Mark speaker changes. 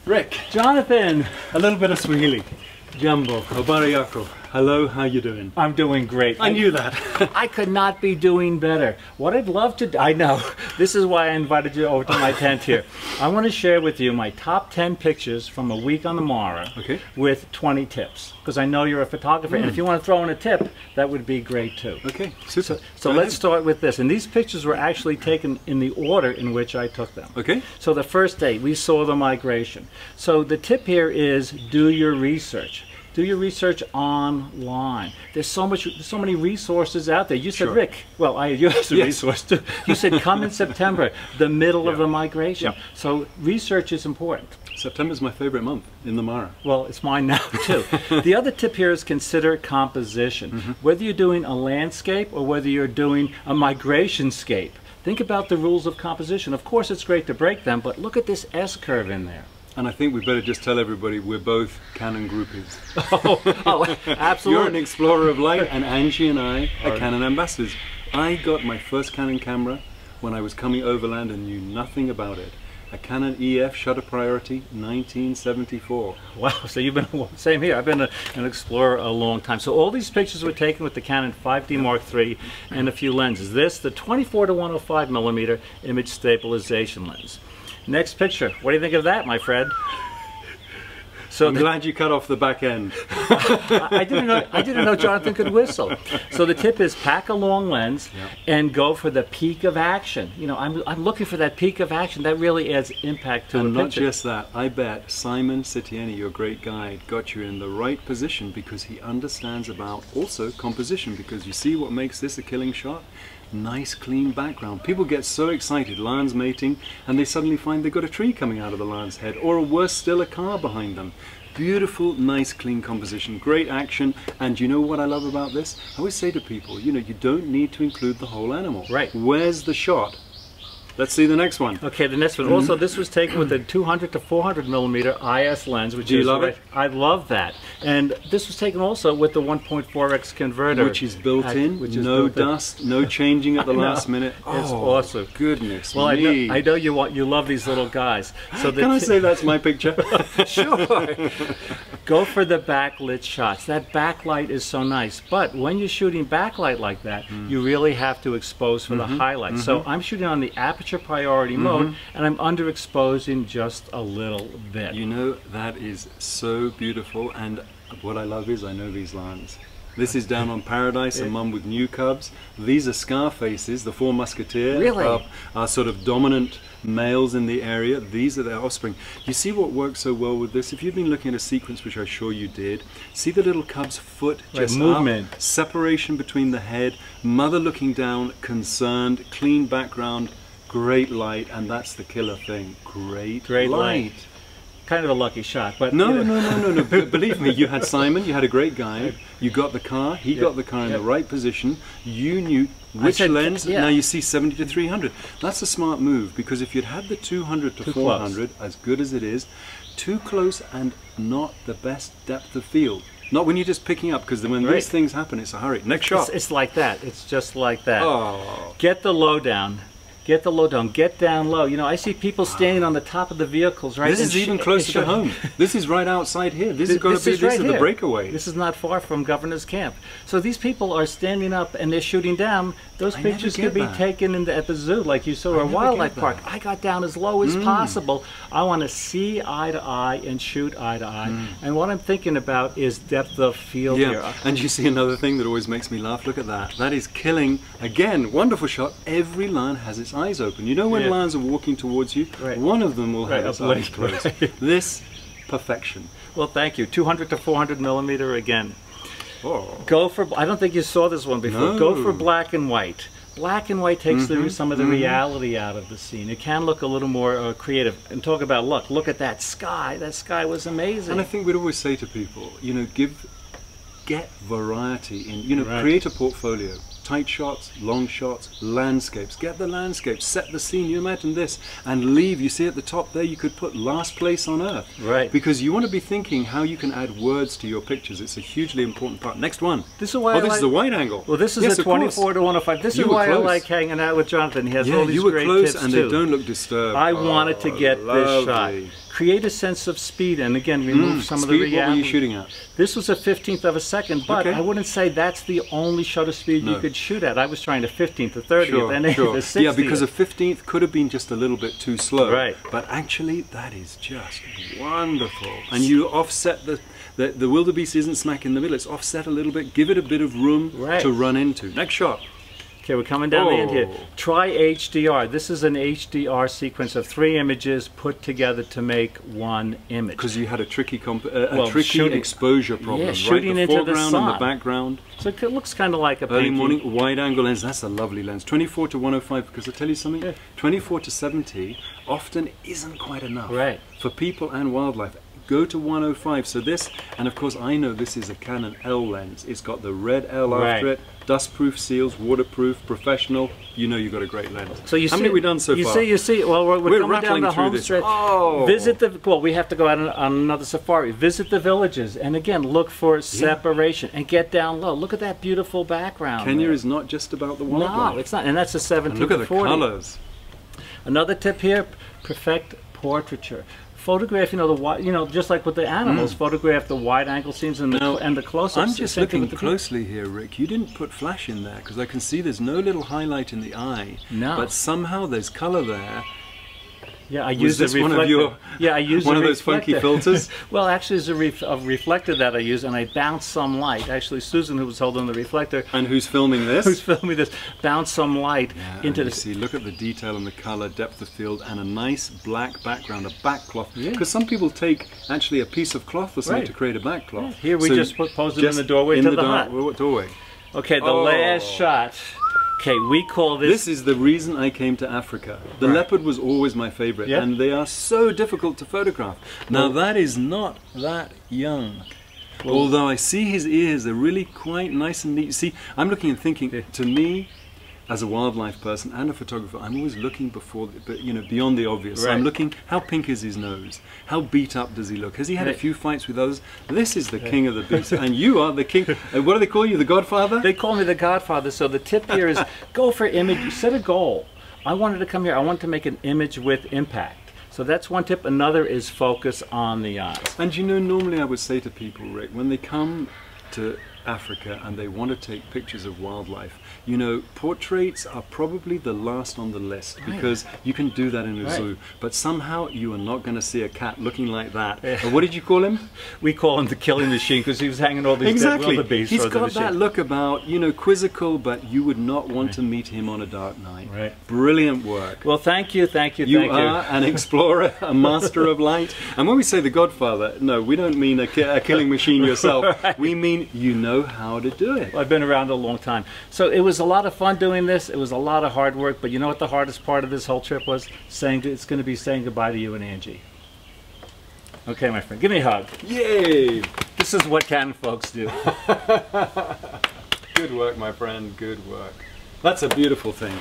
Speaker 1: Rick,
Speaker 2: Jonathan!
Speaker 1: a little bit of Swahili. Jambo, habari yako. Hello, how you doing?
Speaker 2: I'm doing great.
Speaker 1: I knew that.
Speaker 2: I could not be doing better. What I'd love to do, I know, this is why I invited you over to my tent here. I want to share with you my top 10 pictures from a week on the Mara with 20 tips. Because I know you're a photographer, and if you want to throw in a tip, that would be great too.
Speaker 1: Okay, super.
Speaker 2: So let's start with this. And these pictures were actually taken in the order in which I took them.
Speaker 1: Okay.
Speaker 2: So the first day, we saw the migration. So the tip here is do your research. Do your research online. There's so many resources out there. You said, Rick, well, I use a resource too. You said come in September, the middle of the migration. So research is important.
Speaker 1: September's my favorite month in the Mara.
Speaker 2: Well, it's mine now too. The other tip here is consider composition. Whether you're doing a landscape or whether you're doing a migration scape, think about the rules of composition. Of course, it's great to break them, but look at this S-curve in there.
Speaker 1: And I think we better just tell everybody we're both Canon groupies.
Speaker 2: Oh, absolutely.
Speaker 1: You're an explorer of light, and Angie and I are Canon ambassadors. I got my first Canon camera when I was coming overland and knew nothing about it. A Canon EF shutter priority, 1974.
Speaker 2: Wow, so you've been, same here, I've been an explorer a long time. So all these pictures were taken with the Canon 5D Mark III and a few lenses. This, the 24 to 105 millimeter image stabilization lens. Next picture. What do you think of that, my friend? So
Speaker 1: I'm glad you cut off the back end.
Speaker 2: I didn't know Jonathan could whistle. So the tip is pack a long lens and go for the peak of action. You know, I'm looking for that peak of action. That really adds impact to the picture.
Speaker 1: And not just that. I bet Simon Sitieni, your great guide, got you in the right position because he understands about also composition. Because you see what makes this a killing shot? Nice clean background. People get so excited, lions mating, and they suddenly find they've got a tree coming out of the lion's head, or worse still, a car behind them. Beautiful, nice, clean composition, great action. And you know what I love about this? I always say to people, you know, you don't need to include the whole animal.
Speaker 2: Right.
Speaker 1: Where's the shot? Let's see the next one.
Speaker 2: Okay, the next one. Also, this was taken with a 200 to 400 millimeter IS lens, which
Speaker 1: Do you love it?
Speaker 2: I love that. And this was taken also with the 1.4x converter,
Speaker 1: which is built in. No dust, no changing at the last minute.
Speaker 2: It's awesome.
Speaker 1: Goodness
Speaker 2: well,
Speaker 1: me.
Speaker 2: I know you love these little guys. So
Speaker 1: can I say that's my picture?
Speaker 2: Sure. Go for the backlit shots. That backlight is so nice. But when you're shooting backlight like that, you really have to expose for the highlight. So I'm shooting on the aperture priority mode, and I'm underexposing just a little bit.
Speaker 1: You know, that is so beautiful, and what I love is I know these lions. This is down on Paradise, a mum with new cubs. These are Scarfaces, the Four Musketeers.
Speaker 2: Really?
Speaker 1: Are sort of dominant males in the area. These are their offspring. You see what works so well with this? If you've been looking at a sequence, which I'm sure you did, see the little cub's foot just
Speaker 2: movement.
Speaker 1: Up, separation between the head, mother looking down, concerned, clean background, great light, and that's the killer thing. Great light.
Speaker 2: Kind of a lucky shot, but
Speaker 1: no. Believe me, you had Simon, you had a great guide, you got the car, he got the car in the right position, you knew which lens, now you see 70 to 300. That's a smart move, because if you'd had the 200 to 400, as good as it is, too close and not the best depth of field. Not when you're just picking up, because when these things happen, it's a hurry. Next shot.
Speaker 2: It's like that. It's just like that.
Speaker 1: Oh.
Speaker 2: Get the low down. Get the low down. Get down low. You know, I see people standing on the top of the vehicles, right?
Speaker 1: This is even closer to home. This is right outside here. This is going to be the breakaway.
Speaker 2: This is not far from Governor's Camp. So these people are standing up and they're shooting down. Those pictures could be taken at the zoo, like you saw, or a wildlife park. I got down as low as possible. I want to see eye to eye and shoot eye to eye. And what I'm thinking about is depth of field here.
Speaker 1: And you see another thing that always makes me laugh. Look at that. That is killing. Again, wonderful shot. Every lion has its eyes open. You know when lions are walking towards you, one of them will have its eyes closed. This, perfection.
Speaker 2: Well, thank you. 200 to 400 millimeter again.
Speaker 1: Oh.
Speaker 2: Go for, I don't think you saw this one before.
Speaker 1: No.
Speaker 2: Go for black and white. Black and white takes some of the reality out of the scene. It can look a little more creative. And talk about luck. Look at that sky. That sky was amazing.
Speaker 1: And I think we'd always say to people, you know, get variety in, you know, create a portfolio. Tight shots, long shots, landscapes. Get the landscapes, set the scene. You imagine this, and leave. You see at the top there, you could put last place on earth.
Speaker 2: Right.
Speaker 1: Because you want to be thinking how you can add words to your pictures. It's a hugely important part. Next one.
Speaker 2: This is why
Speaker 1: this is a wide angle.
Speaker 2: Well, this is a 24 to 105. This is why I like hanging out with Jonathan. He has all these great tips
Speaker 1: and
Speaker 2: too.
Speaker 1: they don't look disturbed.
Speaker 2: I wanted to get this shot. create a sense of speed, and again, remove some of the
Speaker 1: Speed, what were you shooting at?
Speaker 2: This was a 15th of a second, but I wouldn't say that's the only shutter speed you could shoot at. I was trying to 15th to 30th, and then to 60th.
Speaker 1: Yeah, because a 15th could have been just a little bit too slow.
Speaker 2: Right.
Speaker 1: But actually, that is just wonderful. And you offset the wildebeest isn't smack in the middle. It's offset a little bit. Give it a bit of room to run into. Next shot.
Speaker 2: Okay, we're coming down the end here. Try HDR. This is an HDR sequence of 3 images put together to make one image.
Speaker 1: Because you had a tricky exposure problem, right?
Speaker 2: Shooting
Speaker 1: the
Speaker 2: into
Speaker 1: foreground
Speaker 2: the sun.
Speaker 1: and the background.
Speaker 2: So it looks kind of like a
Speaker 1: early
Speaker 2: painting.
Speaker 1: morning wide angle lens. That's a lovely lens. 24 to 105. Because I tell you something, 24 to 70 often isn't quite enough for people and wildlife. Go to 105. So this, and of course I know this is a Canon L lens. It's got the red L after it. Dust-proof seals, waterproof, professional. You know you've got a great lens. So you How many have we done so far?
Speaker 2: You see. Well, we're coming down the home stretch. Visit the. Well, we have to go out on another safari. Visit the villages, and again, look for separation and get down low. Look at that beautiful background.
Speaker 1: Kenya is not just about the wildlife.
Speaker 2: No, it's not, and that's a 17
Speaker 1: look at
Speaker 2: to 40.
Speaker 1: the colors.
Speaker 2: Another tip here: perfect portraiture. Photograph, just like with the animals, photograph the wide-angle scenes and the close-ups.
Speaker 1: I'm just looking closely here, Rick. You didn't put flash in there because I can see there's no little highlight in the eye. No. But somehow there's color there.
Speaker 2: Yeah, I used a reflector. I used
Speaker 1: one of those funky filters.
Speaker 2: Well, actually, it's a reflector that I use, and I bounced some light. Actually, Susan, who was holding the reflector,
Speaker 1: and who's filming this?
Speaker 2: Who's filming this? Bounced some light into the.
Speaker 1: See, look at the detail and the color, depth of field, and a nice black background, a backcloth. Because some people take actually a piece of cloth or something to create a backcloth.
Speaker 2: Yeah. Here we just posed it in the doorway to the hut.
Speaker 1: Doorway.
Speaker 2: Okay, the last shot. Okay, we call this...
Speaker 1: This is the reason I came to Africa. The leopard was always my favorite, and they are so difficult to photograph. Now that is not that young. Although I see his ears, they're really quite nice and neat. See, I'm looking and thinking, to me, as a wildlife person and a photographer, I'm always looking beyond the obvious. So I'm looking, how pink is his nose? How beat up does he look? Has he had a few fights with others? This is the king of the beast, and you are the king. What do they call you, the Godfather?
Speaker 2: They call me the Godfather. So the tip here is go for image. Set a goal. I wanted to come here. I wanted to make an image with impact. So that's one tip. Another is focus on the eyes.
Speaker 1: And normally I would say to people, Rick, when they come to Africa and they want to take pictures of wildlife, portraits are probably the last on the list because you can do that in a zoo, but somehow you are not going to see a cat looking like that. What did you call him?
Speaker 2: We call him the killing machine because he was hanging all these dead wildebeest.
Speaker 1: He's got that look about, quizzical, but you would not want to meet him on a dark night. Brilliant work.
Speaker 2: Well, thank you.
Speaker 1: You are an explorer, a master of light. And when we say the Godfather, no, we don't mean a killing machine yourself. We mean you know how to do it.
Speaker 2: Well, I've been around a long time. So it was a lot of fun doing this. It was a lot of hard work, but you know what the hardest part of this whole trip was? It's going to be saying goodbye to you and Angie. Okay, my friend, give me a hug.
Speaker 1: Yay!
Speaker 2: This is what Canon folks do.
Speaker 1: Good work, my friend, good work. That's a beautiful thing.